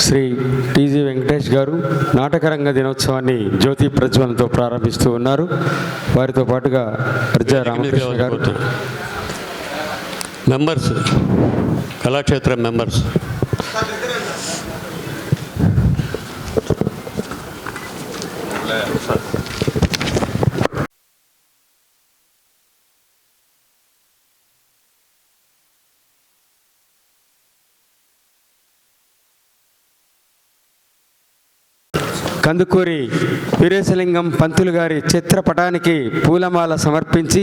Shri TG Venkatesh గారు నాటకరంగ దినోత్సవాన్ని జ్యోతి ప్రజ్వలనతో ప్రారంభిస్తూ ఉన్నారు. వారితో పాటుగా ప్రజా రామకృష్ణ గారు, మెంబర్స్, కళాక్షేత్రం మెంబర్స్, కందుకూరి వీరేశలింగం పంతులు గారి చిత్రపటానికి పూలమాల సమర్పించి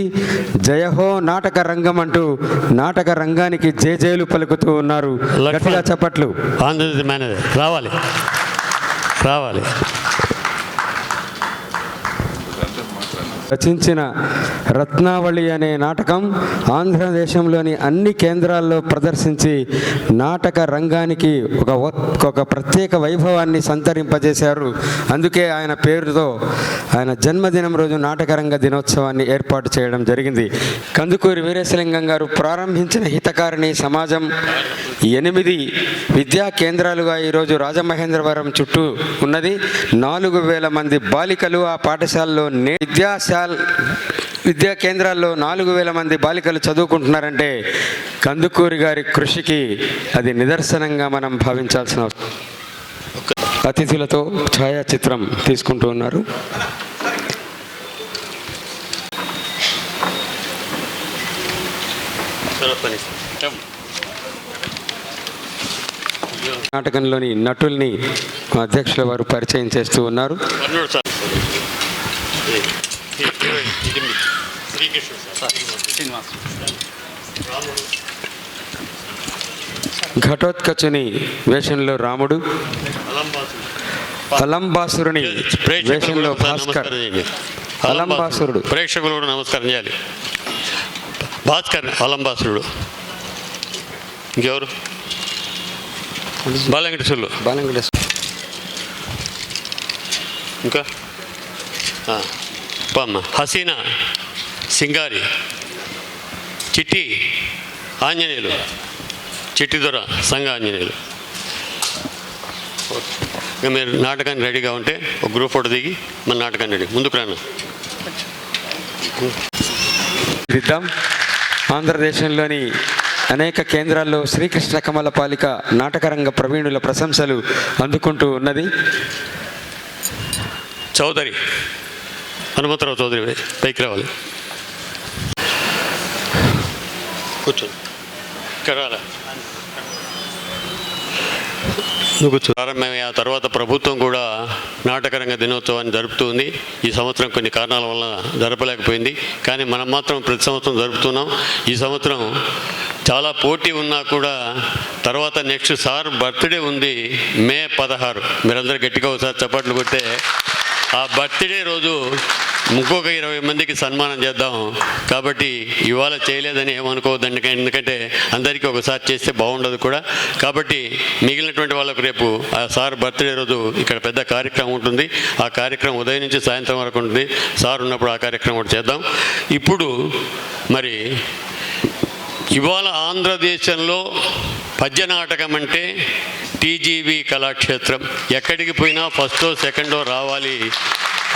జయహో నాటక రంగం అంటూ నాటక రంగానికి జేజేలు పలుకుతూ ఉన్నారు. గట్టిగా చప్పట్లు. ఆంధ్రప్రదేశ్ మేనేజర్ రావాలి రావాలి. రచించిన రత్నావళి అనే నాటకం ఆంధ్రదేశంలోని అన్ని కేంద్రాల్లో ప్రదర్శించి నాటక రంగానికి ఒక ప్రత్యేక వైభవాన్ని సంతరింపజేశారు. అందుకే ఆయన పేరుతో ఆయన జన్మదినం రోజు నాటకరంగ దినోత్సవాన్ని ఏర్పాటు చేయడం జరిగింది. కందుకూరి వీరేశలింగం గారు ప్రారంభించిన హితకారిణి సమాజం 8 విద్యా కేంద్రాలుగా ఈరోజు రాజమహేంద్రవరం చుట్టూ ఉన్నది. 4,000 మంది బాలికలు ఆ పాఠశాలలో విద్యా కేంద్రాల్లో 4,000 మంది బాలికలు చదువుకుంటున్నారంటే కందుకూరి గారి కృషికి అది నిదర్శనంగా మనం భావించాల్సిన అవసరం. అతిథులతో ఛాయాచిత్రం తీసుకుంటూ ఉన్నారు. నాటకంలోని నటుల్ని అధ్యక్షుల వారు పరిచయం చేస్తూ ఉన్నారు. ఘటోత్కచుని వేషంలో రాముడు, అలంబాసురుని వేషంలో భాస్కర్. అలంబాసురుడు ప్రేక్షకులు కూడా నమస్కారం చేయాలి. భాస్కర్ అలంబాసురుడు. ఇంకెవరు? బాలవెంకటేశ్వర్లు. ఇంకా పమ్మ హసీనా సింగారి, చిట్టి ఆంజనేయులు, చిట్టి దొర సంఘ ఆంజనేయులు. ఇంకా మీరు నాటకాన్ని రెడీగా ఉంటే ఒక గ్రూప్ ఫోటో దిగి మన నాటకాన్ని రెడీ ముందుకు రాను. ఆంధ్రదేశంలోని అనేక కేంద్రాల్లో శ్రీకృష్ణ కమల పాలిక నాటకరంగ ప్రవీణుల ప్రశంసలు అందుకుంటూ ఉన్నది. చౌదరి హనుమంతరావు చౌదరి పైకి రావాలి. కూర్చోండి. ఇక్కడ రాలా నువ్వు కూర్చో. ప్రారంభమై ఆ తర్వాత ప్రభుత్వం కూడా నాటకరంగ దినోత్సవాన్ని జరుపుతుంది. ఈ సంవత్సరం కొన్ని కారణాల వల్ల జరపలేకపోయింది. కానీ మనం మాత్రం ప్రతి సంవత్సరం జరుపుతున్నాం. ఈ సంవత్సరం చాలా పోటీ ఉన్నా కూడా తర్వాత నెక్స్ట్ సార్ బర్త్డే ఉంది మే 16. మీరందరూ గట్టిగా ఒకసారి చప్పట్లు కొట్టే ఆ బర్త్డే రోజు ఇంకొక 20 మందికి సన్మానం చేద్దాం. కాబట్టి ఇవాళ చేయలేదని ఏమనుకోవద్దండి, ఎందుకంటే అందరికీ ఒకసారి చేస్తే బాగుండదు కూడా. కాబట్టి మిగిలినటువంటి వాళ్ళకు రేపు ఆ సార్ బర్త్డే రోజు ఇక్కడ పెద్ద కార్యక్రమం ఉంటుంది. ఆ కార్యక్రమం ఉదయం నుంచి సాయంత్రం వరకు ఉంటుంది. సార్ ఉన్నప్పుడు ఆ కార్యక్రమం కూడా చేద్దాం. ఇప్పుడు మరి ఇవాళ ఆంధ్రదేశంలో పద్య నాటకం అంటే టీజీవీ కళాక్షేత్రం. ఎక్కడికి పోయినా ఫస్టో సెకండో రావాలి,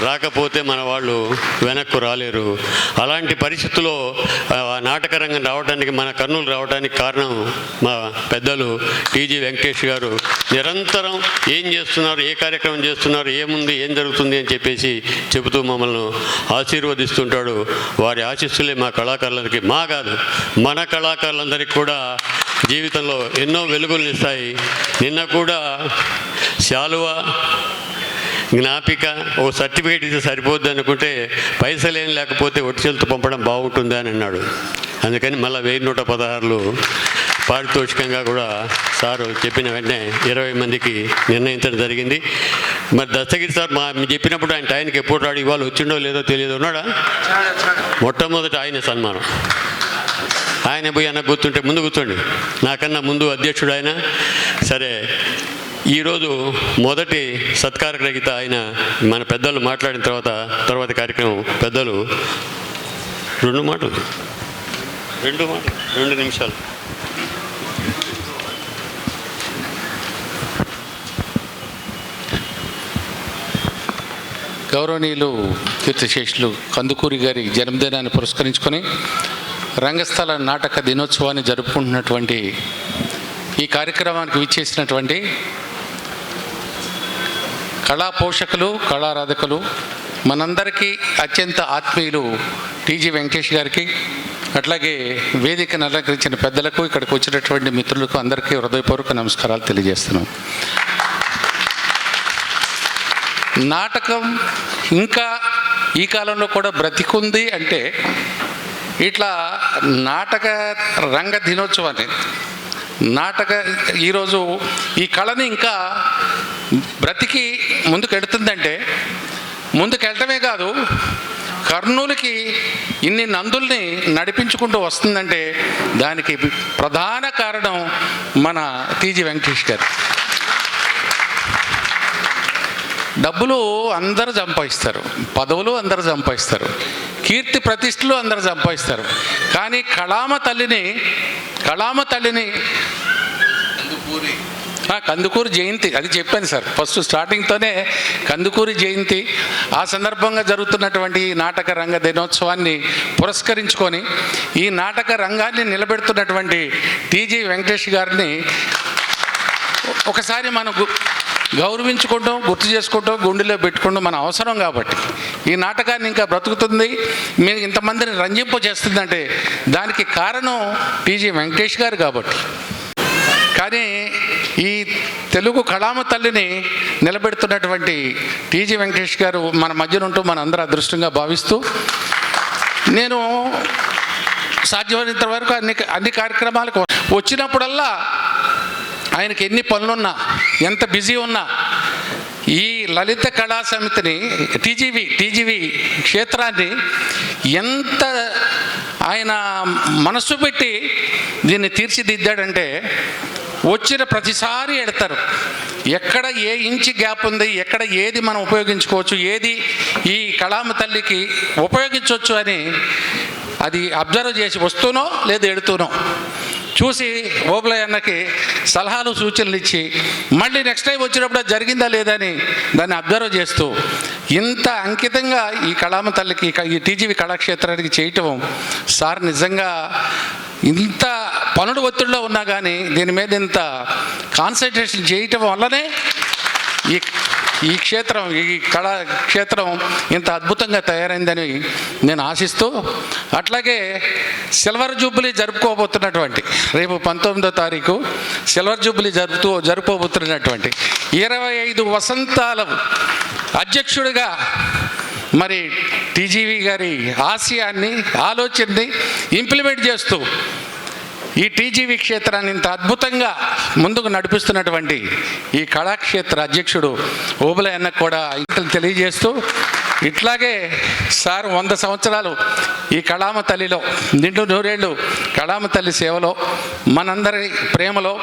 రాకపోతే మన వాళ్ళు వెనక్కు రాలేరు. అలాంటి పరిస్థితుల్లో నాటక రంగం రావడానికి, మన కర్నూలు రావడానికి కారణం మా పెద్దలు టీజీ వెంకటేష్ గారు. నిరంతరం ఏం చేస్తున్నారు, ఏ కార్యక్రమం చేస్తున్నారు, ఏముంది, ఏం జరుగుతుంది అని చెప్పేసి చెబుతూ మమ్మల్ని ఆశీర్వదిస్తుంటాడు. వారి ఆశీస్సులే మా కళాకారులకి, మా కాదు మన కళాకారులందరికీ కూడా జీవితంలో ఎన్నో వెలుగులను ఇస్తాయి. నిన్న కూడా శాలువా, జ్ఞాపిక, ఓ సర్టిఫికేట్ ఇస్తే సరిపోద్ది అనుకుంటే పైసలు ఏం లేకపోతే ఒట్టిచెలతో పంపడం బాగుంటుంది అని అన్నాడు. అందుకని మళ్ళీ 1116 పారితోషికంగా కూడా సారు చెప్పిన వెంటనే 20 మందికి నిర్ణయించడం జరిగింది. మరి దస్తగిరి సార్ చెప్పినప్పుడు ఆయనకి ఎప్పుడు రాడు, ఇవాళ వచ్చిండో లేదో తెలియదు, ఉన్నాడా? మొట్టమొదటి ఆయన సన్మానం. ఆయన పోయి అన్న గుర్తుంటే ముందు కూర్చోండి, నాకన్నా ముందు అధ్యక్షుడు ఆయన. సరే, ఈరోజు మొదటి సత్కార గ్రహీత ఆయన. మన పెద్దలు మాట్లాడిన తర్వాత కార్యక్రమం పెద్దలు 2 నిమిషాలు గౌరవనీయులు కీర్తిశేషులు కందుకూరి గారి జన్మదినాన్ని పురస్కరించుకొని రంగస్థల నాటక దినోత్సవాన్ని జరుపుకుంటున్నటువంటి ఈ కార్యక్రమానికి విచ్చేసినటువంటి కళా పోషకులు, కళారాధకులు, మనందరికీ అత్యంత ఆత్మీయులు టీజీ వెంకటేష్ గారికి, అట్లాగే వేదికను అలంకరించిన పెద్దలకు, ఇక్కడికి వచ్చినటువంటి మిత్రులకు అందరికీ హృదయపూర్వక నమస్కారాలు తెలియజేస్తున్నాం. నాటకం ఇంకా ఈ కాలంలో కూడా బ్రతికుంది అంటే ఇట్లా నాటక రంగ దినోత్సవాన్ని ఈరోజు ఈ కళని ఇంకా బ్రతికి ముందుకెడుతుందంటే, ముందుకెళ్ళటమే కాదు కర్నూలుకి ఇన్ని నందుల్ని నడిపించుకుంటూ వస్తుందంటే దానికి ప్రధాన కారణం మన టీజీ వెంకటేష్ గారు. డబ్బులు అందరూ సంపాదిస్తారు, పదవులు అందరూ సంపాదిస్తారు, కీర్తి ప్రతిష్టలు అందరూ సంపాదిస్తారు, కానీ కళామ తల్లిని కందుకూరి జయంతి అది చెప్పాను సార్ ఫస్ట్ స్టార్టింగ్తోనే. కందుకూరి జయంతి ఆ సందర్భంగా జరుగుతున్నటువంటి ఈ నాటక రంగ దినోత్సవాన్ని పురస్కరించుకొని ఈ నాటక రంగాన్ని నిలబెడుతున్నటువంటి టీజీ వెంకటేష్ గారిని ఒకసారి మనం గౌరవించుకుంటాం, గుర్తు చేసుకుంటాం, గుండెలో పెట్టుకుంటాం, మన అవసరం కాబట్టి. ఈ నాటకాన్ని ఇంకా బ్రతుకుతుంది, మీరు ఇంతమందిని రంజింప చేస్తుందంటే దానికి కారణం టీజీ వెంకటేష్ గారు కాబట్టి. కానీ ఈ తెలుగు కళామ తల్లిని నిలబెడుతున్నటువంటి టీజీ వెంకటేష్ గారు మన మధ్యన ఉంటూ మన అందరూ అదృష్టంగా భావిస్తూ, నేను సాధ్యమైనంత వరకు అన్ని కార్యక్రమాలకు వచ్చినప్పుడల్లా ఆయనకి ఎన్ని పనులున్నా, ఎంత బిజీ ఉన్నా ఈ లలిత కళా సమితిని టీజీవి క్షేత్రాన్ని ఎంత ఆయన మనస్సు పెట్టి దీన్ని తీర్చిదిద్దాడంటే వచ్చిన ప్రతిసారి ఎడతారు. ఎక్కడ ఏ ఇంచి గ్యాప్ ఉంది, ఎక్కడ ఏది మనం ఉపయోగించుకోవచ్చు, ఏది ఈ కళామ తల్లికి ఉపయోగించవచ్చు అని అది అబ్జర్వ్ చేసి వస్తూనో లేదా ఎడుతూనో చూసి ఓబులయ్య అన్నకి సలహాలు సూచనలు ఇచ్చి మళ్ళీ నెక్స్ట్ టైం వచ్చినప్పుడు అది జరిగిందా లేదా అని దాన్ని అబ్జర్వ్ చేస్తూ ఇంత అంకితంగా ఈ కళామ తల్లికి ఈ టీజీవి కళాక్షేత్రానికి చేయటం సార్ నిజంగా ఇంత పనుడు ఒత్తిడిలో ఉన్నా కానీ దీని మీద ఇంత కాన్సన్ట్రేషన్ చేయటం వల్లనే ఈ క్షేత్రం, ఈ కళాక్షేత్రం ఇంత అద్భుతంగా తయారైందని నేను ఆశిస్తూ, అట్లాగే సిల్వర్ జూబ్లీ జరుపుకోబోతున్నటువంటి రేపు 19వ తారీఖు సిల్వర్ జూబ్లీ జరుపుకోబోతున్నటువంటి 25 వసంతాల అధ్యక్షుడిగా మరి టీజీవి గారి ఆశయాన్ని, ఆలోచనని ఇంప్లిమెంట్ చేస్తూ ఈ టీజీవి క్షేత్రాన్ని ఇంత అద్భుతంగా ముందుకు నడిపిస్తున్నటువంటి ఈ కళాక్షేత్ర అధ్యక్షుడు ఓబులయ్య అన్నకు కూడా తెలియజేస్తూ, ఇట్లాగే సార్ 100 సంవత్సరాలు ఈ కళామ తల్లిలో నిండు 100 ఏళ్ళు కళామ తల్లి సేవలో మనందరి ప్రేమలో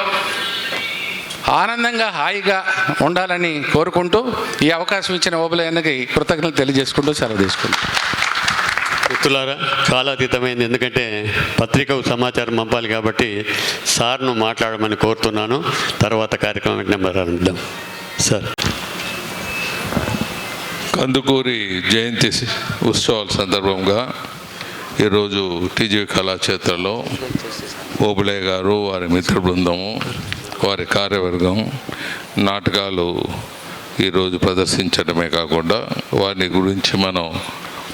ఆనందంగా హాయిగా ఉండాలని కోరుకుంటూ ఈ అవకాశం ఇచ్చిన ఓబులయ్య అన్నకి కృతజ్ఞతలు తెలియజేసుకుంటూ సెలవు తీసుకుంటాం. మిత్రులారా, కాలాతీతమైంది, ఎందుకంటే పత్రికకు సమాచారం పంపాలి కాబట్టి సార్ను మాట్లాడమని కోరుతున్నాను. తర్వాత కార్యక్రమం నెంబర్ ఆరంభిద్దాం. సార్, కందుకూరి జయంతి ఉత్సవాల సందర్భంగా ఈరోజు టీజీవి కళాక్షేత్రంలో ఓబులయ్య గారు, వారి మిత్ర బృందము, వారి కార్యవర్గం నాటకాలు ఈరోజు ప్రదర్శించడమే కాకుండా వారి గురించి మనం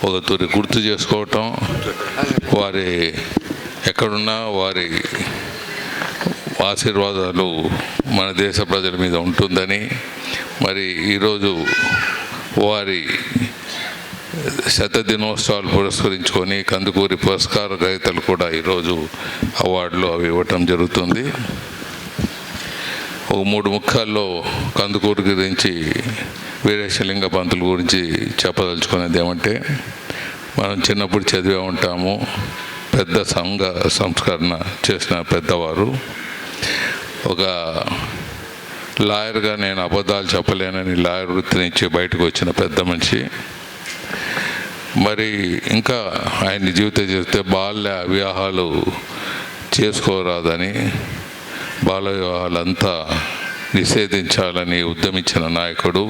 ఒక తూరి గుర్తు చేసుకోవటం, వారి ఎక్కడున్నా వారి ఆశీర్వాదాలు మన దేశ ప్రజల మీద ఉంటుందని, మరి ఈరోజు వారి శతదినోత్సవాలు పురస్కరించుకొని కందుకూరి పురస్కార గ్రహీతలు కూడా ఈరోజు అవార్డులు అవి ఇవ్వటం జరుగుతుంది. ఒక 3 ముఖ్యాల్లో కందుకూరు గురించి, వీరేశలింగ పంతుల గురించి చెప్పదలుచుకునేది ఏమంటే, మనం చిన్నప్పుడు చదివే ఉంటాము, పెద్ద సంఘ సంస్కరణ చేసిన పెద్దవారు. ఒక లాయర్గా నేను అబద్ధాలు చెప్పలేనని లాయర్ వృత్తి నుంచి బయటకు వచ్చిన పెద్ద మనిషి. మరి ఇంకా ఆయన జీవితం చేస్తే బాల్య వివాహాలు చేసుకోరాదని, బాల వివాహాలంతా నిషేధించాలని ఉద్యమించిన నాయకుడు.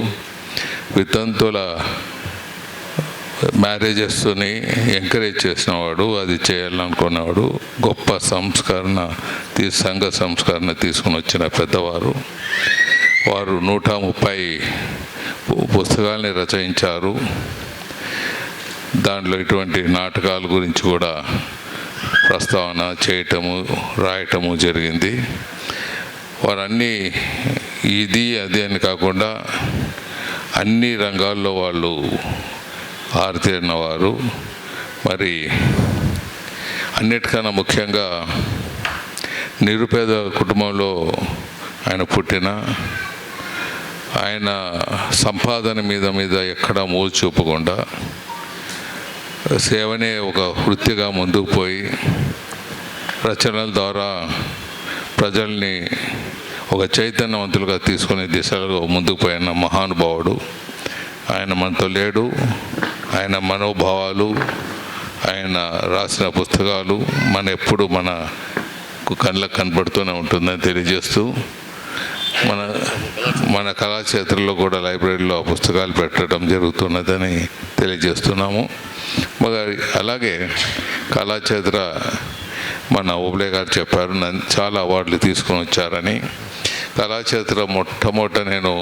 వితంతుల మ్యారేజెస్ని ఎంకరేజ్ చేసినవాడు, అది చేయాలనుకున్నవాడు, గొప్ప సంఘ సంస్కరణ తీసుకుని వచ్చిన పెద్దవారు. వారు 130 పుస్తకాలని రచయించారు. దాంట్లో ఇటువంటి నాటకాల గురించి కూడా ప్రస్తావన చేయటము, రాయటము జరిగింది. వారన్నీ ఇది అది అని కాకుండా అన్ని రంగాల్లో వాళ్ళు ఆరితేరిన వారు. మరి అన్నిటికన్నా ముఖ్యంగా నిరుపేద కుటుంబంలో ఆయన పుట్టిన, ఆయన సంపాదన మీద ఎక్కడా మోజు చూపకుండా సేవనే ఒక వృత్తిగా ముందుకు పోయి రచనల ద్వారా ప్రజల్ని ఒక చైతన్యవంతులుగా తీసుకునే దిశలో ముందుకు పోయిన మహానుభావుడు. ఆయన మనతో లేడు. ఆయన మనోభావాలు, ఆయన రాసిన పుస్తకాలు ఎప్పుడు మన కళ్ళకు కనబడుతూనే ఉంటుందని తెలియజేస్తూ, మన కళాక్షేత్రంలో కూడా లైబ్రరీలో పుస్తకాలు పెట్టడం జరుగుతున్నదని తెలియజేస్తున్నాము. అలాగే కళాక్షేత్ర మన ఓబ్లే గారు చెప్పారు, చాలా అవార్డులు తీసుకొని వచ్చారని. కళాక్షేత్ర మొట్టమొదట నేను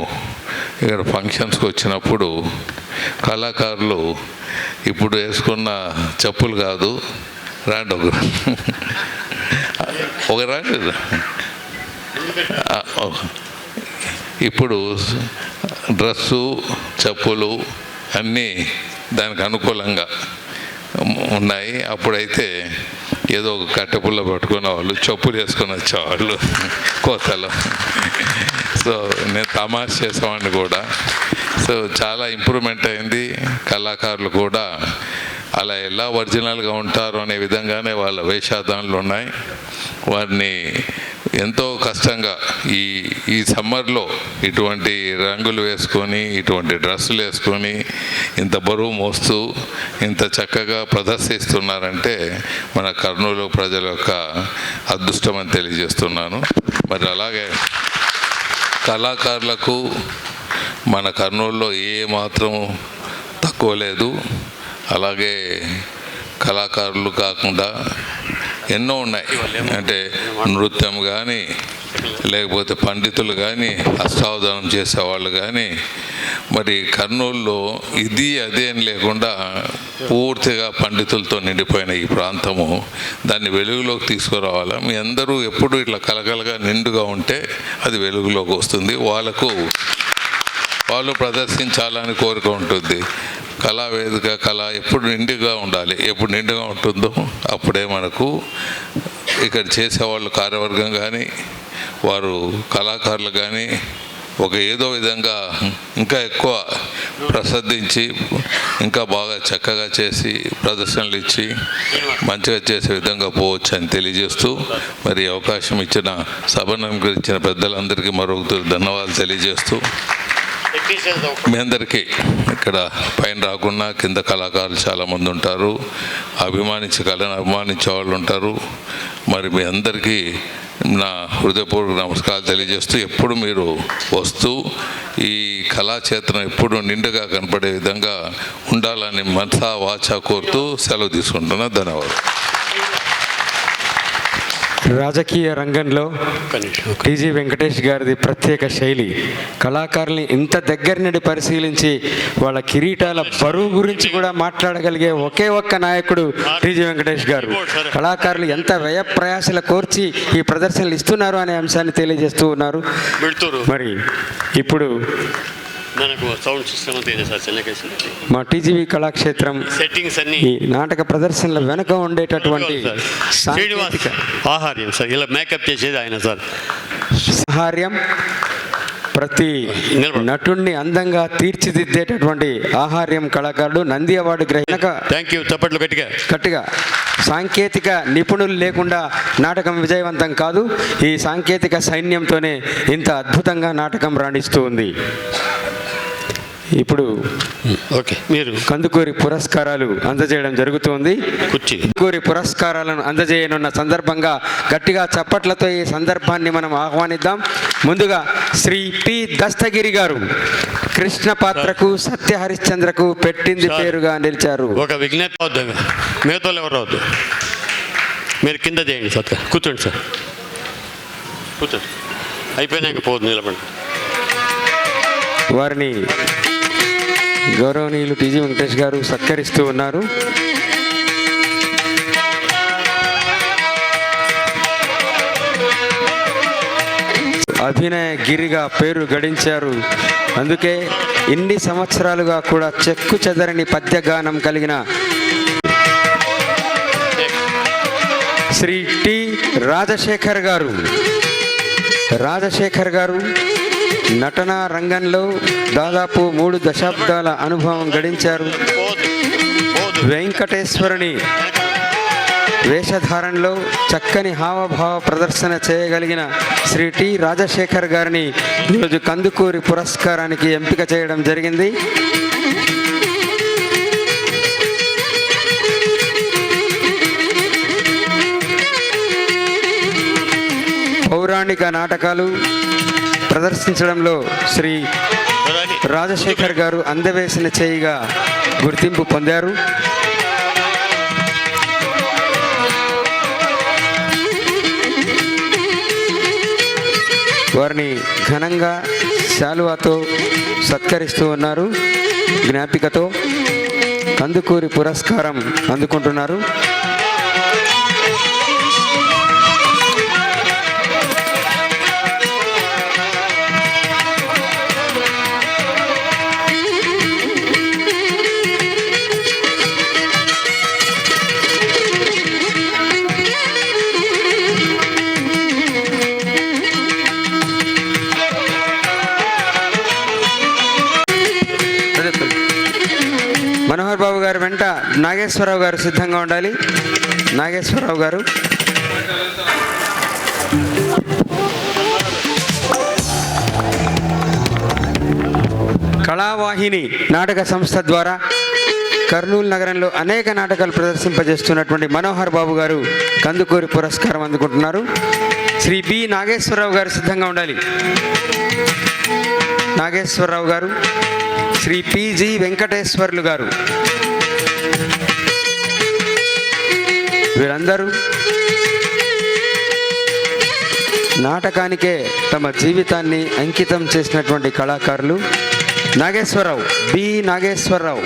ఇక్కడ ఫంక్షన్స్కి వచ్చినప్పుడు కళాకారులు ఇప్పుడు వేసుకున్న చెప్పులు కాదు, రాండి ఒక రాండి, ఇప్పుడు డ్రెస్సు చెప్పులు అన్నీ దానికి అనుకూలంగా ఉన్నాయి. అప్పుడైతే ఏదో ఒక కట్టెపుల్ల పట్టుకునే వాళ్ళు, చెప్పులు వేసుకొని వచ్చేవాళ్ళు కోతలో. సో నేను తమాషా చేసేవాడిని కూడా. సో చాలా ఇంప్రూవ్మెంట్ అయింది. కళాకారులు కూడా అలా ఎలా ఒరిజినల్గా ఉంటారు అనే విధంగానే వాళ్ళ వేషాధారణలు ఉన్నాయి. వారిని ఎంతో కష్టంగా ఈ సమ్మర్లో ఇటువంటి రంగులు వేసుకొని, ఇటువంటి డ్రెస్సులు వేసుకొని, ఇంత బరువు మోస్తూ ఇంత చక్కగా ప్రదర్శిస్తున్నారంటే మన కర్నూలు ప్రజల యొక్క అదృష్టం అని తెలియజేస్తున్నాను. మరి అలాగే కళాకారులకు మన కర్నూలులో ఏ మాత్రం తక్కువ లేదు. అలాగే కళాకారులు కాకుండా ఎన్నో ఉన్నాయి. అంటే నృత్యం కానీ, లేకపోతే పండితులు కానీ, అష్టావధానం చేసేవాళ్ళు కానీ. మరి కర్నూలులో ఇది అదే అని లేకుండా పూర్తిగా పండితులతో నిండిపోయిన ఈ ప్రాంతము, దాన్ని వెలుగులోకి తీసుకురావాలా. మీ అందరూ ఎప్పుడు ఇట్లా కలకలగా నిండుగా ఉంటే అది వెలుగులోకి వస్తుంది. వాళ్ళు ప్రదర్శించాలని కోరిక ఉంటుంది. కళావేదిక కళ ఎప్పుడు నిండుగా ఉండాలి. ఎప్పుడు నిండుగా ఉంటుందో అప్పుడే మనకు ఇక్కడ చేసేవాళ్ళు కార్యవర్గం కానీ, వారు కళాకారులు కానీ ఒక ఏదో విధంగా ఇంకా ఎక్కువ ప్రసిద్ధించి, ఇంకా బాగా చక్కగా చేసి ప్రదర్శనలు ఇచ్చి మంచిగా చేసే విధంగా పోవచ్చు అని తెలియజేస్తూ, మరి అవకాశం ఇచ్చిన సభను అలంకరించిన పెద్దలందరికీ మరొక ధన్యవాదాలు తెలియజేస్తూ, మీ అందరికీ ఇక్కడ పైన రాకుండా కింద కళాకారులు చాలామంది ఉంటారు, కళను అభిమానించే వాళ్ళు ఉంటారు. మరి మీ అందరికీ నా హృదయపూర్వక నమస్కారాలు తెలియజేస్తూ, ఎప్పుడు మీరు వస్తూ ఈ కళాక్షేత్రం ఎప్పుడు నిండుగా కనపడే విధంగా ఉండాలని మనసా వాచా కోరుతూ సెలవు తీసుకుంటున్నా. ధన్యవాదాలు. రాజకీయ రంగంలో టీజీ వెంకటేష్ గారిది ప్రత్యేక శైలి. కళాకారుల్ని ఇంత దగ్గర నుండి పరిశీలించి వాళ్ళ కిరీటాల బరువు గురించి కూడా మాట్లాడగలిగే ఒకే ఒక్క నాయకుడు టీజీ వెంకటేష్ గారు. కళాకారులు ఎంత వ్యయ ప్రయాసల కోర్చి ఈ ప్రదర్శనలు ఇస్తున్నారు అనే అంశాన్ని తెలియజేస్తూ ఉన్నారు. మరి ఇప్పుడు మనకు సౌండ్ సిస్టమ్ అంతా సార్ చెన్నకేసి మా టీజీవీ కళాక్షేత్రం సెట్టింగ్స్ అన్ని ఈ నాటక ప్రదర్శనల వెనుక ఉండేటటువంటి శ్రీనివాస్ ఆహార్యం సార్, ఇలా మేకప్ చేసేది ఆయన సార్. ఆహార్యం ప్రతి నటుణ్ణి అందంగా తీర్చిదిద్దేటటువంటి ఆహార్యం కళాకారుడు. నంది అవార్డు గ్రహీత. Thank you. చప్పట్లు గట్టిగా. సాంకేతిక నిపుణులు లేకుండా నాటకం విజయవంతం కాదు. ఈ సాంకేతిక సైన్యంతోనే ఇంత అద్భుతంగా నాటకం రాణిస్తూ ఉంది. ఇప్పుడు మీరు కందుకూరి పురస్కారాలు అందజేయడం జరుగుతుంది. కందుకూరి పురస్కారాలను అందజేయనున్న సందర్భంగా గట్టిగా చప్పట్లతో ఈ సందర్భాన్ని మనం ఆహ్వానిద్దాం. ముందుగా శ్రీ పి దస్తగిరి గారు కృష్ణ పాత్రకు సత్య హరిశ్చంద్రకు పెట్టింది పేరుగా నిలిచారు. ఒక విజ్ఞత వద్దు, మిగతా ఎవరు వద్దు, మీరు కింద చేయండి సత్య. కూర్చోండి సార్, కూర్చోండి. అయిపోయినాక పోదు, నిలబడి. వారిని గౌరవనీయులు టీజీ వెంకటేష్ గారు సత్కరిస్తూ ఉన్నారు. అభినయ గిరిగా పేరు గడించారు. అందుకే ఇన్ని సంవత్సరాలుగా కూడా చెక్కు చెదరని పద్యగానం కలిగిన శ్రీ టి రాజశేఖర్ గారు. రాజశేఖర్ గారు నటనా రంగంలో దాదాపు 3 దశాబ్దాల అనుభవం గడించారు. వెంకటేశ్వరుని వేషధారణలో చక్కని హావభావ ప్రదర్శన చేయగలిగిన శ్రీ టి రాజశేఖర్ గారిని ఈరోజు కందుకూరి పురస్కారానికి ఎంపిక చేయడం జరిగింది. పౌరాణిక నాటకాలు ప్రదర్శించడంలో శ్రీ రాజశేఖర్ గారు అందవేసిన చేయిగా గుర్తింపు పొందారు. వారిని ఘనంగా శాలువాతో సత్కరిస్తూ ఉన్నారు. జ్ఞాపికతో కందుకూరి పురస్కారం అందుకుంటున్నారు. మనోహర్ బాబు గారు వెంట నాగేశ్వరరావు గారు సిద్ధంగా ఉండాలి. నాగేశ్వరరావు గారు కళావాహిని నాటక సంస్థ ద్వారా కర్నూలు నగరంలో అనేక నాటకాలు ప్రదర్శింపజేస్తున్నటువంటి మనోహర్ బాబు గారు కందుకూరి పురస్కారం అందుకుంటున్నారు. శ్రీ బి నాగేశ్వరరావు గారు సిద్ధంగా ఉండాలి. నాగేశ్వరరావు గారు, శ్రీ పిజి వెంకటేశ్వర్లు గారు, వీరందరూ నాటకానికే తమ జీవితాన్ని అంకితం చేసినటువంటి కళాకారులు. నాగేశ్వరరావు, బి నాగేశ్వరరావు,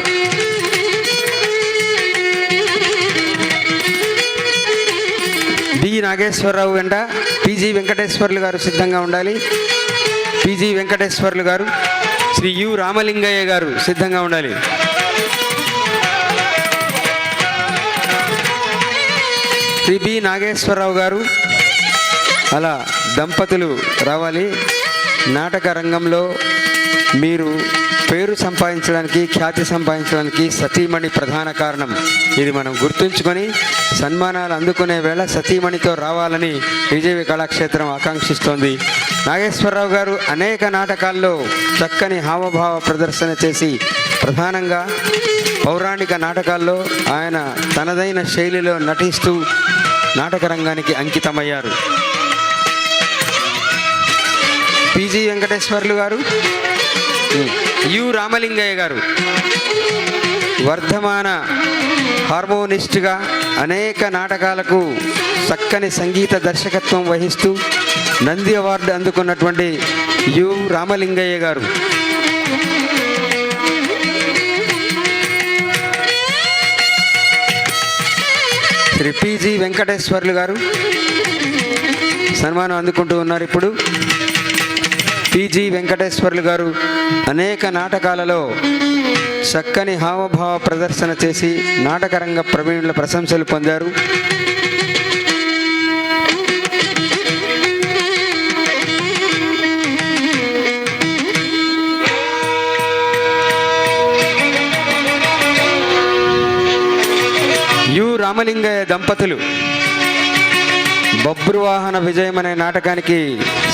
బి నాగేశ్వరరావు వెంట పిజి వెంకటేశ్వర్లు గారు సిద్ధంగా ఉండాలి. పిజి వెంకటేశ్వర్లు గారు, శ్రీ యు రామలింగయ్య గారు సిద్ధంగా ఉండాలి. శ్రీ బి నాగేశ్వరరావు గారు, అలా దంపతులు రావాలి. నాటక రంగంలో మీరు పేరు సంపాదించడానికి, ఖ్యాతి సంపాదించడానికి సతీమణి ప్రధాన కారణం. ఇది మనం గుర్తుంచుకొని సన్మానాలు అందుకునే వేళ సతీమణితో రావాలని విజయవి కళాక్షేత్రం ఆకాంక్షిస్తోంది. నాగేశ్వరరావు గారు అనేక నాటకాల్లో చక్కని హావభావ ప్రదర్శన చేసి ప్రధానంగా పౌరాణిక నాటకాల్లో ఆయన తనదైన శైలిలో నటిస్తూ నాటక రంగానికి అంకితమయ్యారు. పిజి వెంకటేశ్వర్లు గారు, యు రామలింగయ్య గారు వర్ధమాన హార్మోనిస్ట్గా అనేక నాటకాలకు చక్కని సంగీత దర్శకత్వం వహిస్తూ నంది అవార్డు అందుకున్నటువంటి యు రామలింగయ్య గారు, శ్రీ పిజి వెంకటేశ్వర్లు గారు సన్మానం అందుకుంటూ ఉన్నారు. ఇప్పుడు పిజి వెంకటేశ్వర్లు గారు అనేక నాటకాలలో చక్కని హావభావ ప్రదర్శన చేసి నాటకరంగ ప్రవీణుల ప్రశంసలు పొందారు. యు రామలింగయ్య దంపతులు బబ్రువాహన విజయం అనే నాటకానికి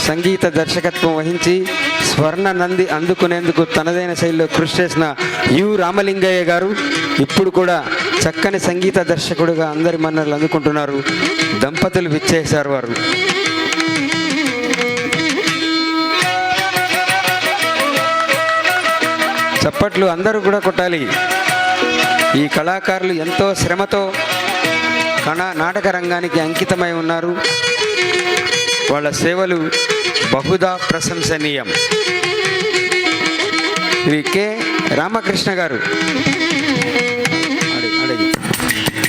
సంగీత దర్శకత్వం వహించి స్వర్ణ నంది అందుకునేందుకు తనదైన శైలిలో కృషి చేసిన యు రామలింగయ్య గారు ఇప్పుడు కూడా చక్కని సంగీత దర్శకుడిగా అందరి మన్ననలు అందుకుంటున్నారు. దంపతులు విచ్చేశారు. వారు చప్పట్లు అందరూ కూడా కొట్టాలి. ఈ కళాకారులు ఎంతో శ్రమతో నాటక రంగానికి అంకితమై ఉన్నారు. వాళ్ళ సేవలు బహుదా ప్రశంసనీయం. శ్రీ కె రామకృష్ణ గారు,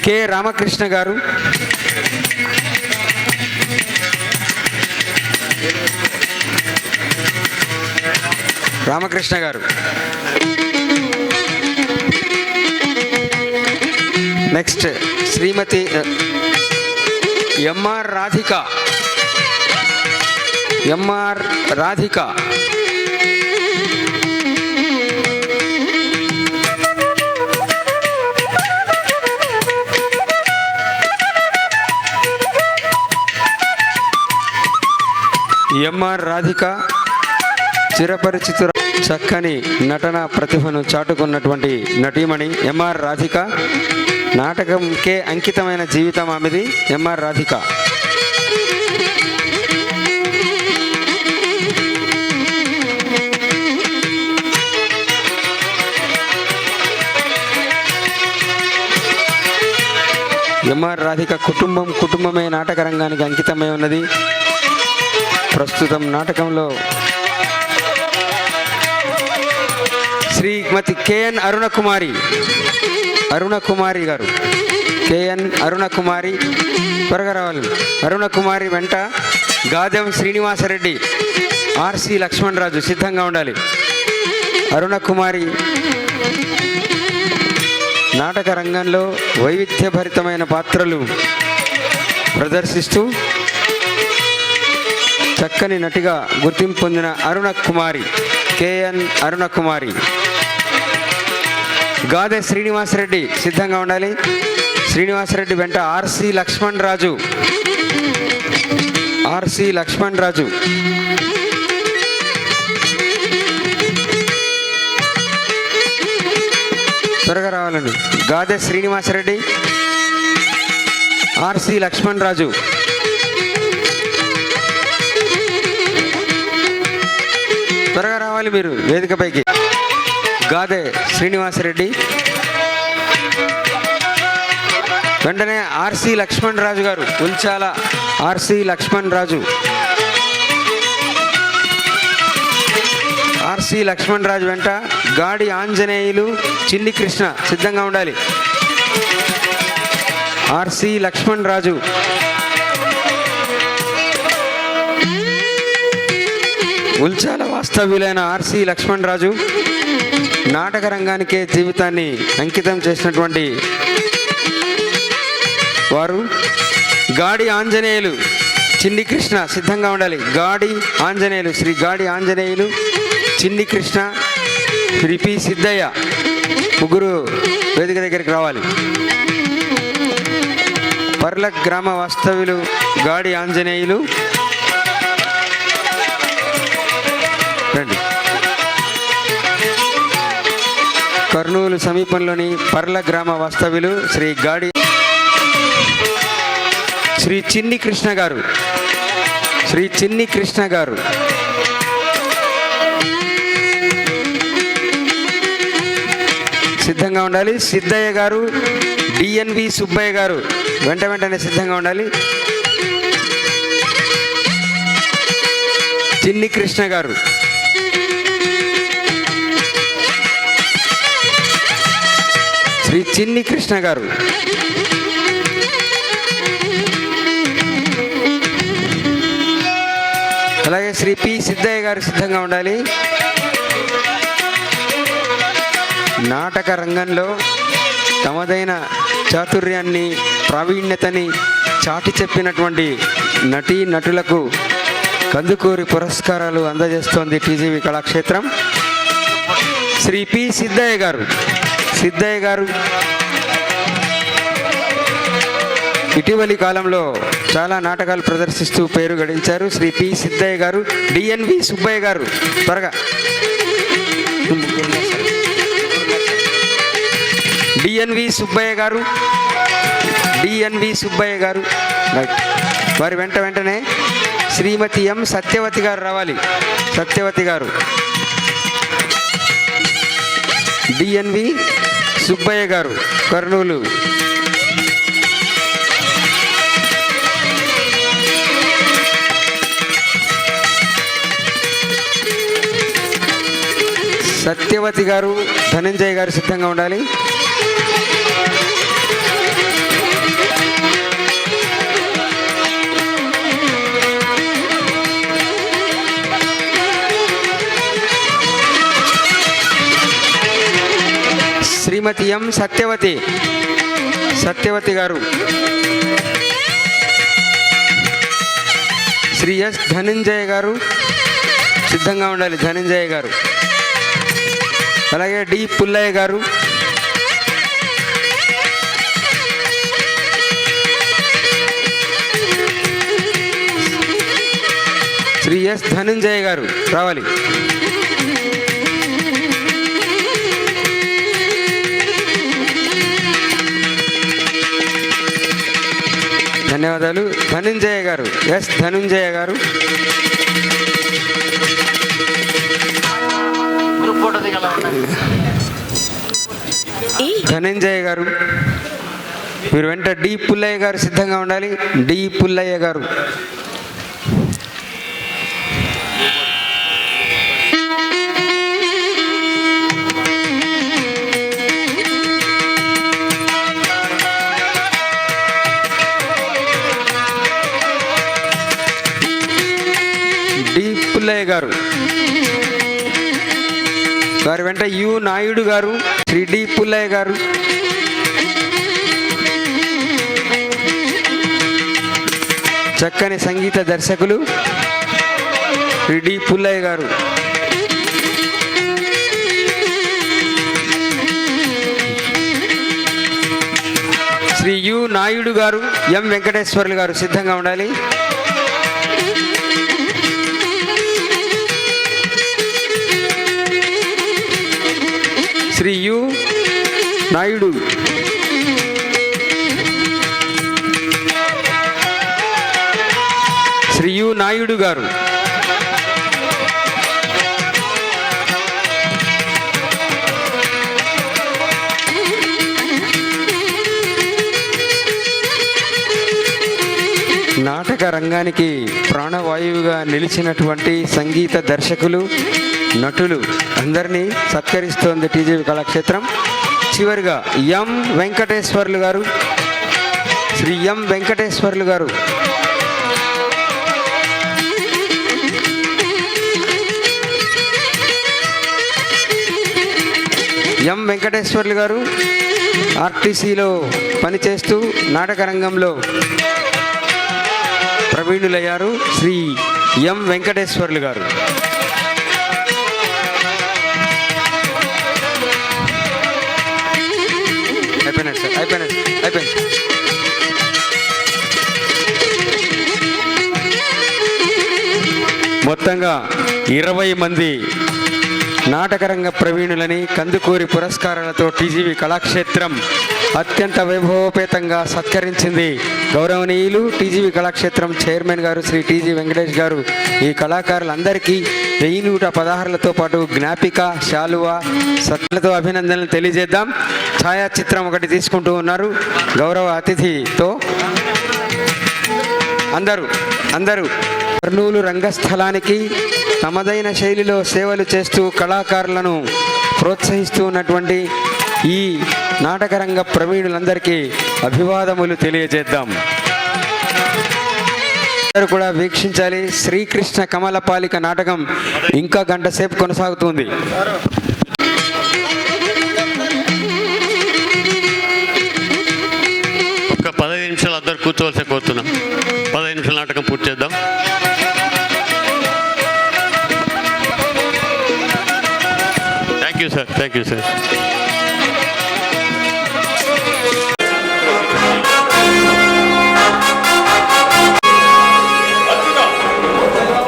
కె రామకృష్ణ గారు రామకృష్ణ గారు. Next Srimati MR Radhika. MR Radhika. MR Radhika చిరపరిచితుర చక్కని నటన ప్రతిభను చాటుకున్నటువంటి నటీమణి ఎంఆర్ రాధిక. నాటకంకే అంకితమైన జీవితం ఆమెది. ఎంఆర్ రాధిక. ఎంఆర్ రాధిక కుటుంబమే నాటక రంగానికి అంకితమై ఉన్నది. ప్రస్తుతం నాటకంలో శ్రీమతి కేఎన్ అరుణకుమారి గారు. కేఎన్ అరుణకుమారి త్వరగా రావాలి. అరుణకుమారి వెంట గాదెం శ్రీనివాసరెడ్డి, ఆర్సి లక్ష్మణరాజు సిద్ధంగా ఉండాలి. అరుణకుమారి నాటక రంగంలో వైవిధ్యభరితమైన పాత్రలు ప్రదర్శిస్తూ చక్కని నటిగా గుర్తింపు పొందిన అరుణకుమారి, కేఎన్ అరుణకుమారి. గాదె శ్రీనివాసరెడ్డి సిద్ధంగా ఉండాలి. శ్రీనివాసరెడ్డి వెంట ఆర్సి లక్ష్మణరాజు, ఆర్సి లక్ష్మణరాజు. త్వరగా రావాలండి. గాదె శ్రీనివాసరెడ్డి, ఆర్సి లక్ష్మణరాజు. త్వరగా రావాలి మీరు వేదికపైకి. గాదె శ్రీనివాసరెడ్డి వెంటనే ఆర్సి లక్ష్మణరాజు గారు, ఉల్చాల ఆర్సి లక్ష్మణరాజు. ఆర్సి లక్ష్మణరాజు వెంట గాడి ఆంజనేయులు, చిన్ని కృష్ణ సిద్ధంగా ఉండాలి. ఆర్సి లక్ష్మణరాజు. ఉల్చాల వాస్తవ్యులైన ఆర్సి లక్ష్మణరాజు నాటక రంగానికే జీవితాన్ని అంకితం చేసినటువంటి వారు. గాడి ఆంజనేయులు, చిన్ని కృష్ణ సిద్ధంగా ఉండాలి. గాడి ఆంజనేయులు, శ్రీ గాడి ఆంజనేయులు, చిన్ని కృష్ణ, శ్రీ పి సిద్ధయ్య ముగ్గురు వేదిక దగ్గరికి రావాలి. పర్ల గ్రామ వాస్తవ్యులు గాడి ఆంజనేయులు రండి. కర్నూలు సమీపంలోని పర్ల గ్రామ వాస్తవ్యులు శ్రీ చిన్ని కృష్ణ గారు, శ్రీ చిన్ని కృష్ణ గారు. సిద్ధంగా ఉండాలి. సిద్ధయ్య గారు, డిఎన్వి సుబ్బయ్య గారు వెంటనే సిద్ధంగా ఉండాలి. చిన్ని కృష్ణ గారు. శ్రీ చిన్ని కృష్ణ గారు. అలాగే శ్రీ పి సిద్ధయ్య గారు సిద్ధంగా ఉండాలి. నాటక రంగంలో తమదైన చాతుర్యాన్ని, ప్రావీణ్యతని చాటి చెప్పినటువంటి నటులకు కందుకూరి పురస్కారాలు అందజేస్తోంది టీజీవీ కళాక్షేత్రం. శ్రీ పి సిద్ధయ్య గారు. సిద్ధయ్య గారు ఇటీవలి కాలంలో చాలా నాటకాలు ప్రదర్శిస్తూ పేరు గడించారు. శ్రీ పి సిద్ధయ్య గారు, డిఎన్వి సుబ్బయ్య గారు. త్వరగా డిఎన్వి సుబ్బయ్య గారు, డిఎన్వి సుబ్బయ్య గారు. వారి వెంటనే శ్రీమతి ఎం సత్యవతి గారు రావాలి. సత్యవతి గారు. డిఎన్వి సుబ్బయ్య గారు, కర్నూలు. సత్యవతి గారు, ధనంజయ్ గారు సిద్ధంగా ఉండాలి. శ్రీమతి ఎం సత్యవతి గారు, శ్రీ ఎస్ ధనంజయ గారు సిద్ధంగా ఉండాలి. ధనంజయ గారు, అలాగే డి పుల్లయ్య గారు, శ్రీ ఎస్ ధనంజయ గారు రావాలి. ధన్యవాదాలు. ధనంజయ గారు, ఎస్ ధనంజయ గారు. ధనంజయ గారు, మీరు వెంట డి పుల్లయ్య గారు సిద్ధంగా ఉండాలి. డి పుల్లయ్య గారు. డి పుల్లయ్య గారు, వారి వెంట యు నాయుడు గారు, శ్రీ డి పుల్లయ్య గారు. చక్కని సంగీత దర్శకులు శ్రీ డి పుల్లయ్య గారు. శ్రీ యు నాయుడు గారు, ఎం వెంకటేశ్వర్లు గారు సిద్ధంగా ఉండాలి. శ్రీ యు నాయుడు, శ్రీ యు నాయుడు గారు. నాటక రంగానికి ప్రాణవాయువుగా నిలిచినటువంటి సంగీత దర్శకులు, నటులు అందరినీ సత్కరిస్తోంది టీజీవి కళాక్షేత్రం. చివరిగా ఎం వెంకటేశ్వర్లు గారు, శ్రీ ఎం వెంకటేశ్వర్లు గారు. ఎం వెంకటేశ్వర్లు గారు ఆర్టీసీలో పనిచేస్తూ నాటక రంగంలో ప్రవీణులయ్యారు. శ్రీ ఎం వెంకటేశ్వర్లు గారు. అయిపోయినట్టు. మొత్తంగా 20 మంది నాటకరంగ ప్రవీణులని కందుకూరి పురస్కారాలతో టీజీవి కళాక్షేత్రం అత్యంత వైభవోపేతంగా సత్కరించింది. గౌరవనీయులు టీజీవి కళాక్షేత్రం చైర్మన్ గారు శ్రీ టీజీ వెంకటేష్ గారు ఈ కళాకారులందరికీ 1116లతో పాటు జ్ఞాపిక, శాలువా, సత్లతో అభినందనలు తెలియజేద్దాం. ఛాయాచిత్రం ఒకటి తీసుకుంటూ ఉన్నారు గౌరవ అతిథితో. అందరూ కర్నూలు రంగస్థలానికి తమదైన శైలిలో సేవలు చేస్తూ కళాకారులను ప్రోత్సహిస్తూ ఉన్నటువంటి ఈ నాటకరంగ ప్రవీణులందరికీ అభివాదములు తెలియజేద్దాం. అందరూ కూడా వీక్షించాలి. శ్రీకృష్ణ కమలపాలిక నాటకం ఇంకా గంట సేపు కొనసాగుతుంది. ఒక 15 నిమిషాలు అందరు కూర్చోవలసి కోరుతున్నాం. 15 నిమిషాల నాటకం పూర్తి చేద్దాం. Thank you sir.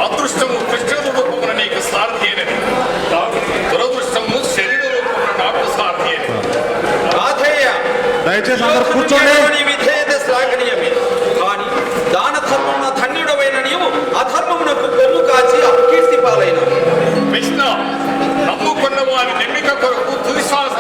అదృష్టము కృష్ణ రూపమున నీకు సారథి అయినది, దురదృష్టము శరీర రూపమున నాకు సారథి అయినది. దయచేసి అందరూ కూర్చోండి. విధేయత శ్లాఘనీయమే, కానీ దాన ధర్మమున ధన్యుడమైన నీవు అధర్మమునకు కొమ్ము కాచి అకీర్తి పాలైన కృష్ణ, నమ్ముకున్న వారి నమ్మిక కొరకు తుది శ్వాస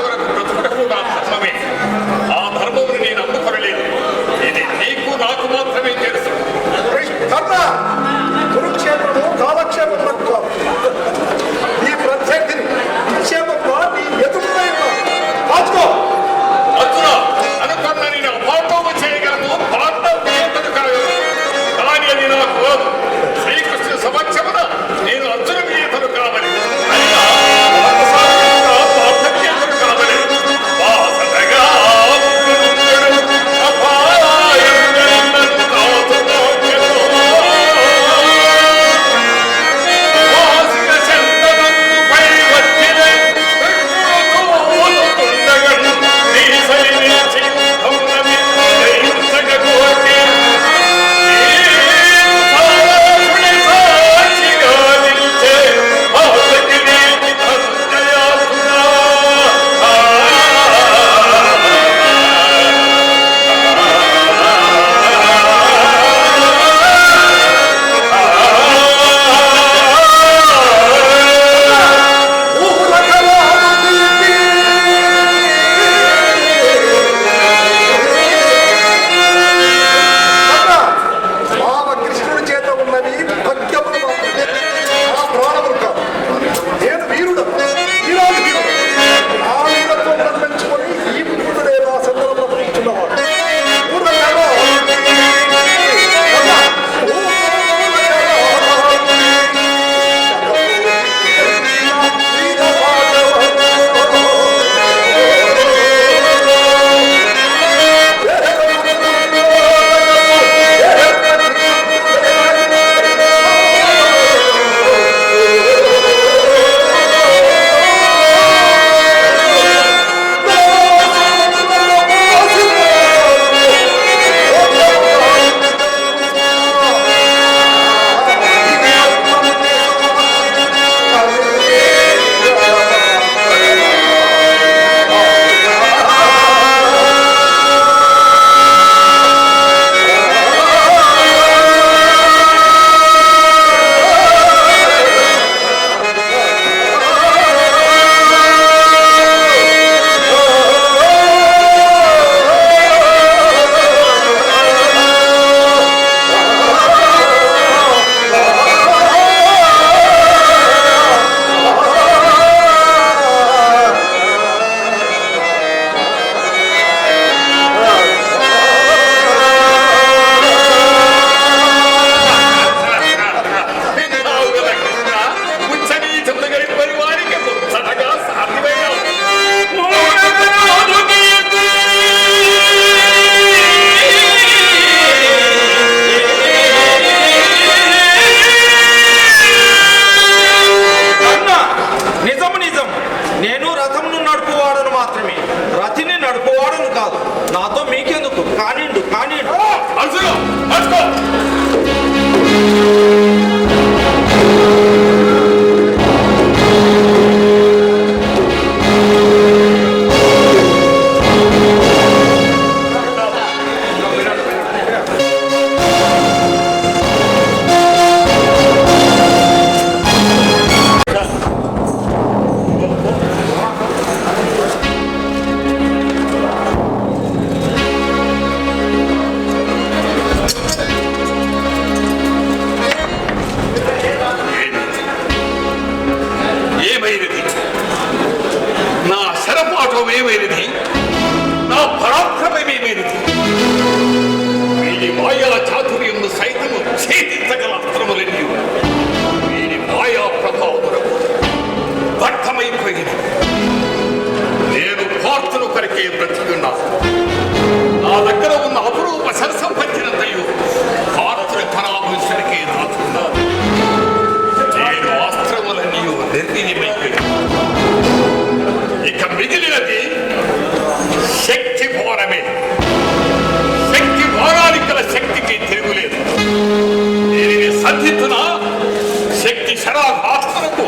శక్తి శరాఘాతనకు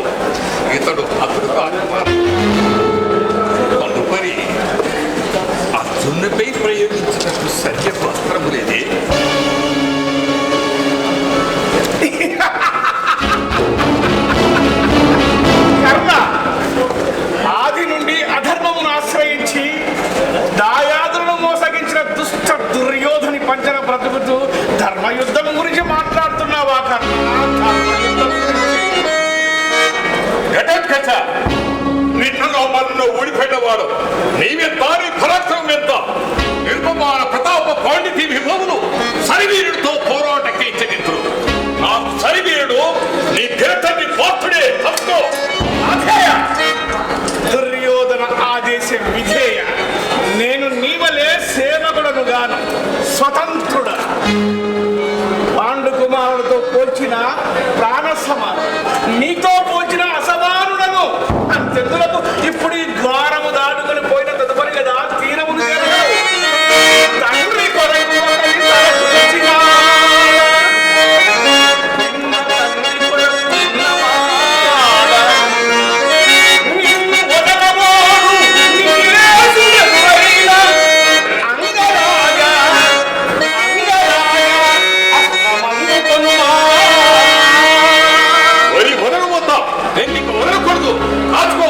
ఇతడు అతడు కాదు. అందుకని అర్జునుడిపై ప్రయోగించినట్టు సత్యశాస్త్రము లేదే. కర్ణ ఆది నుండి అధర్మమును ఆశ్రయించి దాయాదులను మోసగించిన దుష్ట దుర్యోధని పంచన బ్రతుకుతూ ధర్మయుద్ధం గురించి మాట్లాడుతున్నావా కర్ణ? ధర్మయుద్ధం గురించి ఘటోత్కచ, నిన్ను లోపలను ఊడిపెట్టవాడు నీవెంత, నీ పరాక్రమం ఎంత? నిర్మమాన ప్రతాప పాండితీ విభవములు సరివీరుడితో పోరాటకి ఇచ్చనిద్దురు. నాకు సరివీరుడు నీ తీర్థని పాత్రుడే. తప్పుకో. అధేయ దుర్యోధన ఆదేశం విధేయ. నేను నీవలే సేవకుడను గాను స్వతంత్రుడ. పాండు కుమారుడితో పోల్చిన ప్రాణ సమానం, నీతో పోల్చిన అసమానుడను. అంతెందులకు ఇప్పుడు ఈ ద్వారము దాటుకొని పోయిన తదుపరి కదా తీరమును చేరావు. తండ్రి కొరకు ఒకరి తలచుకొచ్చినా, నిన్న తండ్రి కొరకు ఉన్నవాడా, నిన్ను వదలబోడు నీలేసు ఎదురైన అంగరాజ అస్తమందుకొనుమా. వరి వదలు వద్దా, నేను నీకు వదలకూడదు. కాచుకో.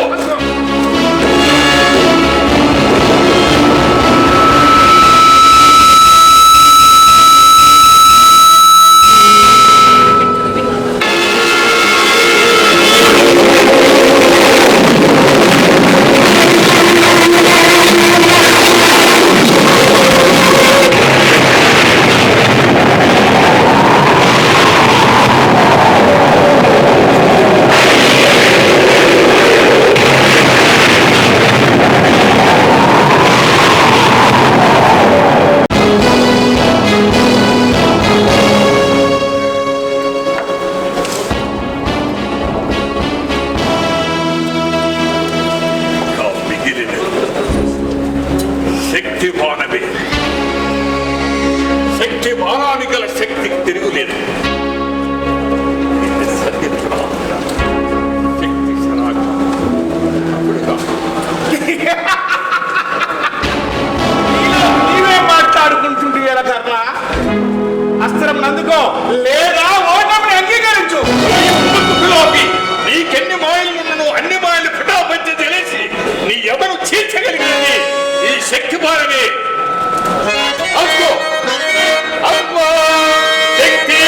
శక్తివానమే. శక్తి వారానికి గల శక్తికి తిరుగులేదు. ఇది సత్యత్రా. శక్తి శరాఘాతం. అప్పుడుగా నీవే మాట్లాడుకుంటుంటే ఎలా కర్ణ? అస్త్రం నందుకో లేదా ఓటమిని అంగీకరించు. గులాబీ, నీకెన్ని మాయలున్నను అన్ని మాయలు పిటాపంచి తెలిసి నీ ఎవరు చీల్చగలిగింది ఈ శక్తి భారమే. అందుకో. అమ్మా శక్తి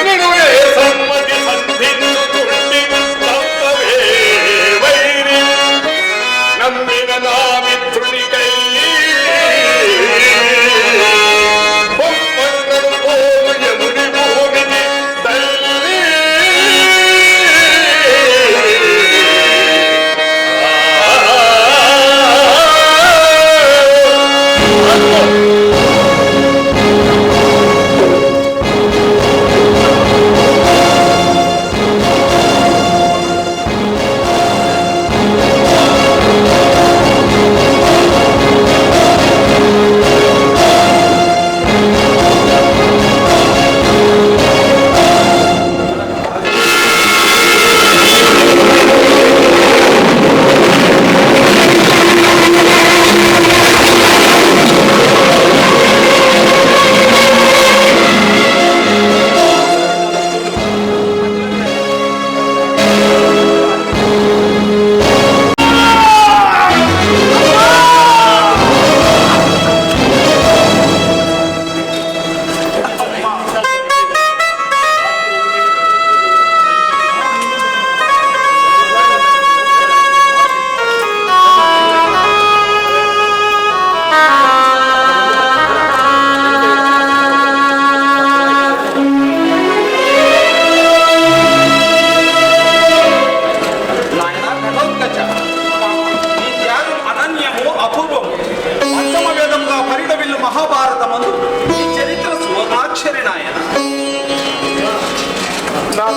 నిన్నునే సమ్మతి సంధించుకుండి తప్పవే వైరి నమ్మిన నా మిత్రునికై బొమ్మన్నను పోవు యముని భూమిని తల్లి.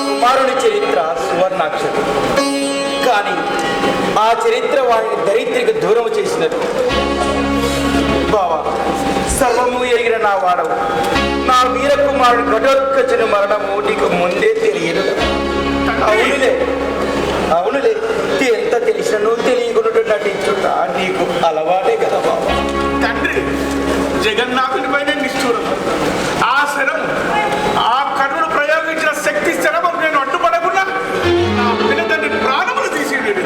కుమారుని చరిత్ర సువర్ణాక్షరం. కానీ ఆ చరిత్ర వాడిని దరిద్రికి దూరం చేసినట్టు. బావా, సర్వము ఎరిగిన నా వాడవు. నా వీరకుమారుడు ఘటోత్కచుని మరణము నీకు ముందే తెలియదు. అవునులే ఎంత తెలిసినను తెలియకుండా నటించుట నీకు అలవాటే కదా బాబా. తండ్రి జగన్నాథుని పైన నిష్ఠూరం, ఆ శరం, ఆ కర్ణుడు ప్రయోగించిన శక్తి శరం నేను అడ్డుపడకుండా నా పిల్లతండ్రి ప్రాణములు తీసేడు.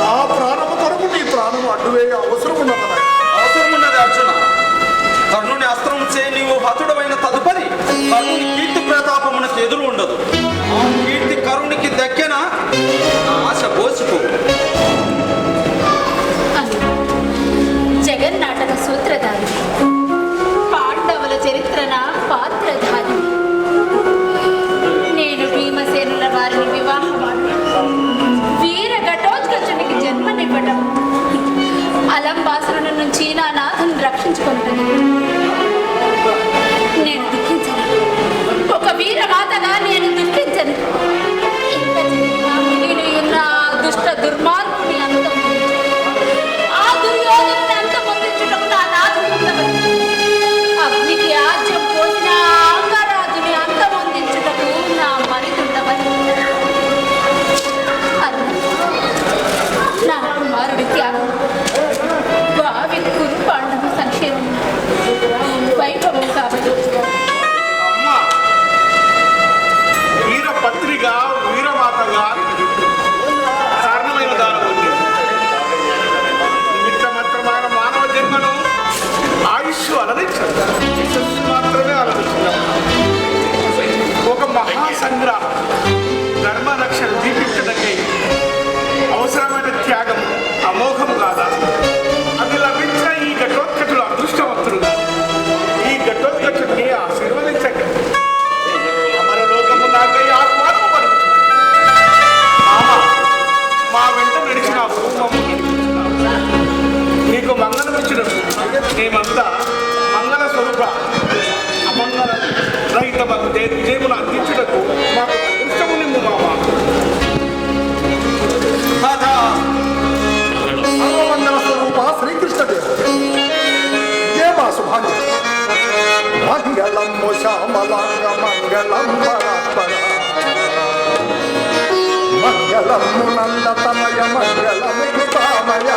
నా ప్రాణము కొరకు నీ ప్రాణము అడ్డువేయ అవసరం ఉన్నది. అర్జున, కర్ణుని అస్త్రం చే నీవు హతుడమైన తదుపరి కర్ణుని కీర్తి ప్రతాపమునకు ఎదురు ఉండదు. ఆ కీర్తి కరుణికి దక్కెన ఆశ పోసిపో. జగన్నాటక సూత్రధారి, పాండవుల చరిత్రన పాత్రధారి. నేను భీమసేనుల వారిని వివాహమాడి వీర ఘటోత్కచునికి జన్మనివ్వటం, అలంబాసురుల నుంచి నా నాథుని రక్షించుకుంటుంది. నేను దుఃఖించను, ఒక వీరమాతగా నేను దుఃఖించను. ఇంత జరిగినా మిగిలి ఉన్న ఆ దుష్ట దుర్మార్గుని అంతమొందించు, ఆ దుర్యోధనుని అంతమొందించుటకు నా నాథుడు ఉండవలెను. అగ్నికి ఆజ్యం పోసిన ఆ అంగరాజుని అంతమొందించుటకు నా మరిదుండవలెను. నా కుమారుడి త్యాగం, భావి కురు పాండవ సంక్షేమం, వైభవం కాబట్టి అమ్మా, వీరపత్రిగా వీరమాతగా కారణమైన దానం ఉంది. నిమిత్తమాత్రమైన మానవ జన్మను ఆయుష్ అలరించదు, యశస్సు మాత్రమే అలరించదు. ఒక మహాసంగ్రామం ధర్మరక్షణ దీపించటకై అవసరమైన త్యాగం అమోఘం కాదా? అది లభించిన ఈ ఘటోత్కచుడు అదృష్టవంతుడు. ఈ ఘటోత్కచుడిని ఆశీర్వదించండి. అమరలోకము నాకై ఆహ్వానము పలుకుతుంది. మా వెంట నడిచినావు, మమ్మల్ని నడిపించినావు. నీకు మంగళం ఇచ్చినట్టు మేమంతా మంగళ స్వరూప అమంగళ రహిత విజయమును అందించుటకు మాకు అదృష్టము నిమ్ము మామ. సర్వమంగళ స్వరూప శ్రీకృష్ణదేవుడు ఇదే మా శుభాంజలి. మంగళము శ్యామలాంగ మంగళం పరాత్పర, మంగళము నందతమయ మంగళము కృపామయ,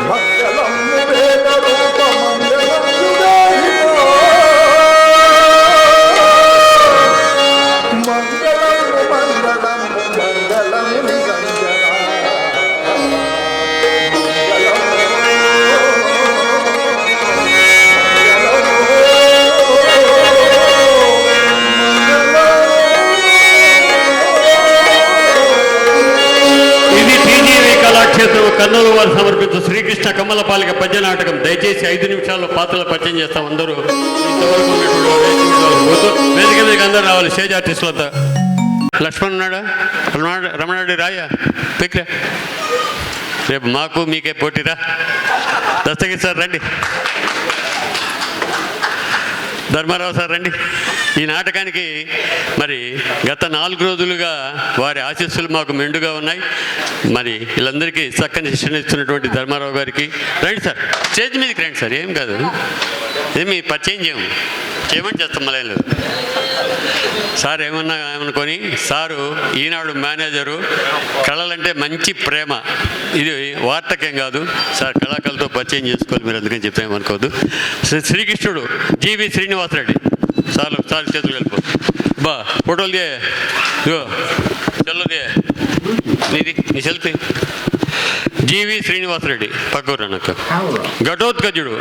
మంగళము వేద రూప మంగళం యుగాయుగో, మంగళము మంగళము మంగళము నిరంజన. ఇది టీజీవీ కళాక్షేత్రం కర్నూలు వారు సమర్పించు శ్రీకృష్ణ కమలపాలిక పద్య నాటకం. దయచేసి 5 నిమిషాల్లో పాత్రలు పరిచయం చేస్తాం. అందరూ ఇంతవరకు ఉన్నటువంటి వేదిక మీదకి అందరూ రావాలి. స్టేజ్ ఆర్టిస్టులతో లక్ష్మణ్ ఉన్నాడా? రమణాడి రాయ పిక్రా. రేపు మాకు మీకే పోటీరా. దస్తగిరి సార్ రండి, ధర్మారావు సార్ రండి. ఈ నాటకానికి మరి గత 4 రోజులుగా వారి ఆశీస్సులు మాకు మెండుగా ఉన్నాయి. మరి వీళ్ళందరికీ చక్కని శిక్షణ ఇస్తున్నటువంటి ధర్మారావు గారికి రండి సార్, స్టేజ్ మీదకి రండి సార్. ఏం కాదు, ఏమి పరిచయం చేయమని చేస్తాం. మళ్ళీ లేదు సార్ ఏమనుకొని సారు ఈనాడు మేనేజరు. కళలంటే మంచి ప్రేమ, ఇది వార్తకేం కాదు సార్. కళాకారులతో పరిచయం చేసుకోవాలి మీరు, అందుకని చెప్తామనుకోవద్దు. శ్రీకృష్ణుడు జీవి శ్రీనివాసరెడ్డి సార్ చేతులు వెళ్ళిపో బా. ఫోటోలు దే, ఇగో చెల్లదే నీది, నీ సెల్ఫీ. జీవి శ్రీనివాసరెడ్డి పక్కూరు నాకు. ఘటోత్కచుడు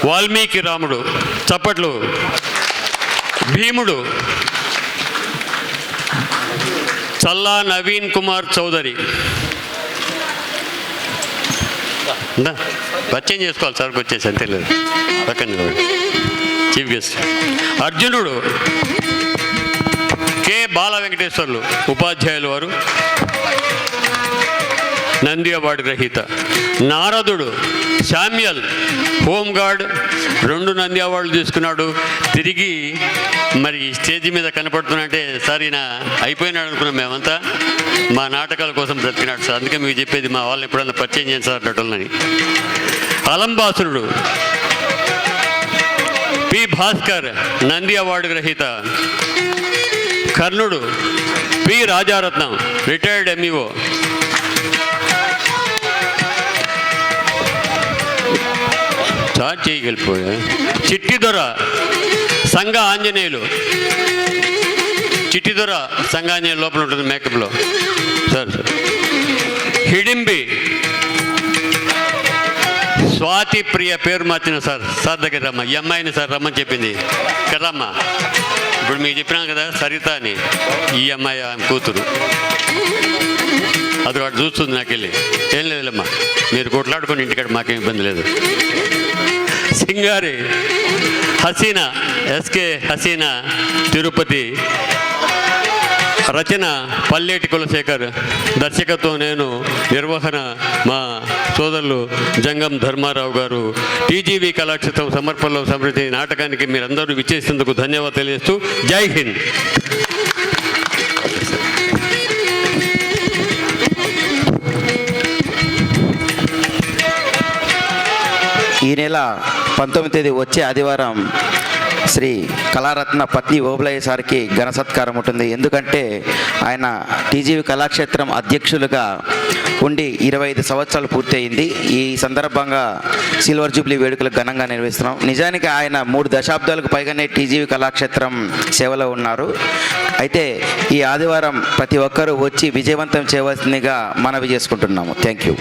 వాల్మీకి రాముడు చప్పట్లు. భీముడు చల్లా నవీన్ కుమార్ చౌదరి. పరిచయం చేసుకోవాలి సార్కి వచ్చేసి అంతే, లేదు పక్కన చీఫ్ గెస్ట్. అర్జునుడు కె బాల వెంకటేశ్వర్లు ఉపాధ్యాయులు వారు, నంది అవార్డు గ్రహీత. నారదుడు శామ్యల్ హోంగార్డ్, 2 నంది అవార్డులు తీసుకున్నాడు. తిరిగి మరి ఈ స్టేజ్ మీద కనపడుతున్నంటే సార్ ఈయన అయిపోయినాడు అనుకున్నాం మేమంతా. మా నాటకాల కోసం బ్రతికినాడు సార్. అందుకే మీకు చెప్పేది మా వాళ్ళని ఎప్పుడన్నా పరిచయం చేయండి సార్ నటులని. అలంబాసురుడు పి భాస్కర్, నంది అవార్డు గ్రహీత. కర్ణుడు P Rajaratnam, retired MEO. Start చేయగలిపోయా. చిట్టిదొర సంఘ ఆంజనేయులు. చిట్టిదొర సంఘ ఆంజనేయులు లోపల ఉంటుంది మేకప్లో సార్. హిడింబి స్వాతి ప్రియ, పేరు మార్చిన సార్. సార్ దగ్గర రమ్మ, ఈ అమ్మాయిని సార్ రమ్మని చెప్పింది కదమ్మా. ఇప్పుడు మీకు చెప్పినాం కదా సరిత అని, ఈ అమ్మాయి ఆమె కూతురు. అది వాడు చూస్తుంది నాకు వెళ్ళి. ఏం లేదులేమ్మా, మీరు కొట్లాడుకొని ఇంటికాడ మాకేం ఇబ్బంది లేదు. సింగారి హసీనా, ఎస్కే హసీనా, తిరుపతి. రచన పల్లేటి కులశేఖర్, దర్శకత్వం నేను, నిర్వహణ మా సోదరులు జంగం ధర్మారావు గారు. టీజీవీ కళాక్షేత్రం సమర్పణలో సమృద్ధి నాటకానికి మీరందరూ విచ్చేసినందుకు ధన్యవాదాలు తెలియజేస్తూ జై హింద్. ఈ నెల 19వ తేదీ వచ్చే ఆదివారం శ్రీ కళారత్న పత్ని ఓబులయ్య సార్కి ఘన సత్కారం ఉంటుంది. ఎందుకంటే ఆయన టీజీవీ కళాక్షేత్రం అధ్యక్షులుగా ఉండి 25 సంవత్సరాలు పూర్తయింది. ఈ సందర్భంగా సిల్వర్ జూబ్లీ వేడుకలు ఘనంగా నిర్వహిస్తున్నాం. నిజానికి ఆయన 3 దశాబ్దాలకు పైగానే టీజీవీ కళాక్షేత్రం సేవలో ఉన్నారు. అయితే ఈ ఆదివారం ప్రతి ఒక్కరూ వచ్చి విజయవంతం చేయవలసిందిగా మనవి చేసుకుంటున్నాము. Thank you.